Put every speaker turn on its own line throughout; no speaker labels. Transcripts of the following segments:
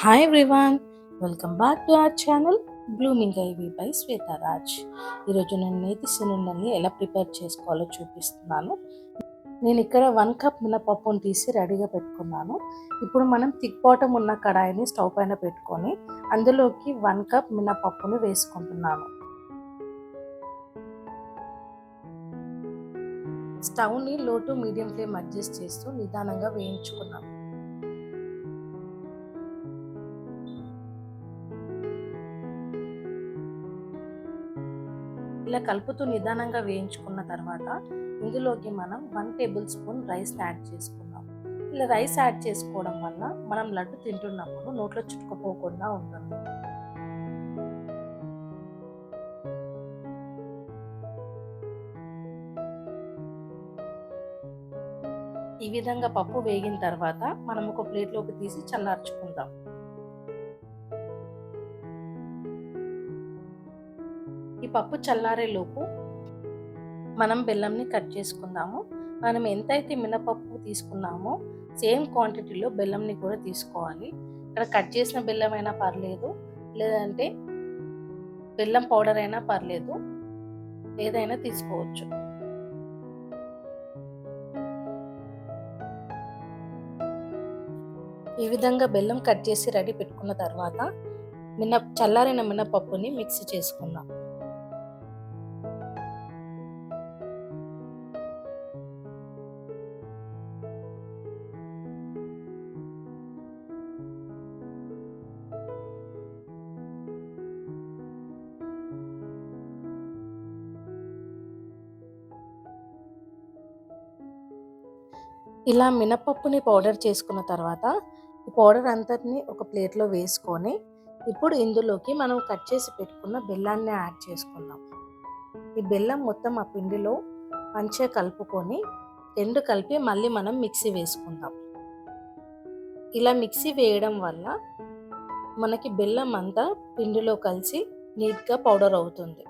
Hi everyone, welcome back to our channel Blooming Ivy by Shwetaraj. ఈరోజు నేను నేతి సున్నుండల్ని ఎలా ప్రిపేర్ చేసుకోవాలో చూపిస్తున్నాను. నేను ఇక్కడ 1 కప్ మినపప్పును తీసి రెడీగా పెట్టుకున్నాను. ఇప్పుడు మనం థిక్ బాటమ్ ఉన్న కడాయిని స్టవ్ పైన పెట్టుకొని అందులోకి 1 కప్ మినపప్పును వేసుకుంటున్నాను. స్టవ్ని లో టు మీడియం ఫ్లేమ్ అడ్జస్ట్ చేస్తూ నిదానంగా వేయించుకున్నాను. ఇలా కలుపుతూ నిదానంగా వేయించుకున్న తర్వాత ఇందులోకి మనం 1 టేబుల్ స్పూన్ రైస్ యాడ్ చేసుకుందాం. ఇలా రైస్ యాడ్ చేసుకోవడం వల్ల మనం లడ్డు తింటున్నప్పుడు నోట్లో చుట్టుకుపోకుండా ఉంటుంది. ఈ విధంగా పప్పు వేగిన తర్వాత మనం ఒక ప్లేట్లోకి తీసి చల్లార్చుకుందాం. ఈ పప్పు చల్లారేలోపు మనం బెల్లంని కట్ చేసుకుందాము. మనం ఎంతైతే మినపప్పు తీసుకున్నామో సేమ్ క్వాంటిటీలో బెల్లంని కూడా తీసుకోవాలి. ఇక్కడ కట్ చేసిన బెల్లం అయినా పర్లేదు, లేదంటే బెల్లం పౌడర్ అయినా పర్లేదు, ఏదైనా తీసుకోవచ్చు. ఈ విధంగా బెల్లం కట్ చేసి రెడీ పెట్టుకున్న తర్వాత చల్లారిన మినపప్పుని మిక్స్ చేసుకుందాం. ఇలా మినపప్పుని పౌడర్ చేసుకున్న తర్వాత ఈ పౌడర్ అంతటిని ఒక ప్లేట్లో వేసుకొని ఇప్పుడు ఇందులోకి మనం కట్ చేసి పెట్టుకున్న బెల్లాన్ని యాడ్ చేసుకుందాం. ఈ బెల్లం మొత్తం ఆ పిండిలో మంచిగా కలుపుకొని రెండు కలిపి మళ్ళీ మనం మిక్సీ వేసుకుందాం. ఇలా మిక్సీ వేయడం వల్ల మనకి బెల్లం అంతా పిండిలో కలిసి నీట్గా పౌడర్ అవుతుంది.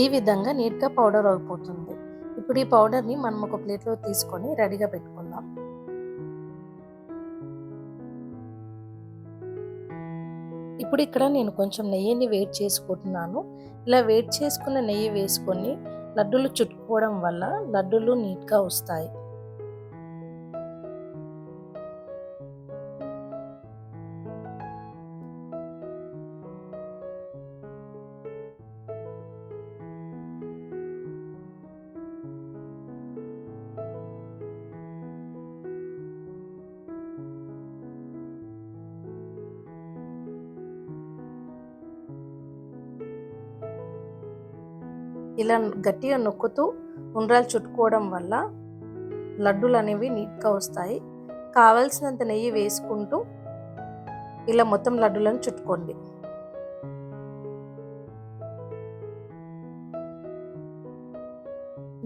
ఈ విధంగా నీట్గా పౌడర్ అయిపోతుంది. ఇప్పుడు ఈ పౌడర్ని మనం ఒక ప్లేట్లో తీసుకొని రెడీగా పెట్టుకుందాం. ఇప్పుడు ఇక్కడ నేను కొంచెం నెయ్యిని వేడి చేసుకుంటున్నాను. ఇలా వేడి చేసుకున్న నెయ్యి వేసుకొని లడ్డూలు చుట్టుకోవడం వల్ల లడ్డూలు నీట్గా వస్తాయి. ఇలా గట్టిగా నొక్కుతూ ఉండ్రాలు చుట్టుకోవడం వల్ల లడ్డూలు అనేవి నీట్గా వస్తాయి. కావలసినంత నెయ్యి వేసుకుంటూ ఇలా మొత్తం లడ్డూలను చుట్టుకోండి.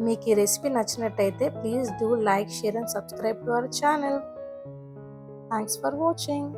మీకు ఈ రెసిపీ నచ్చినట్టయితే please do like, share and subscribe to our channel. Thanks for watching.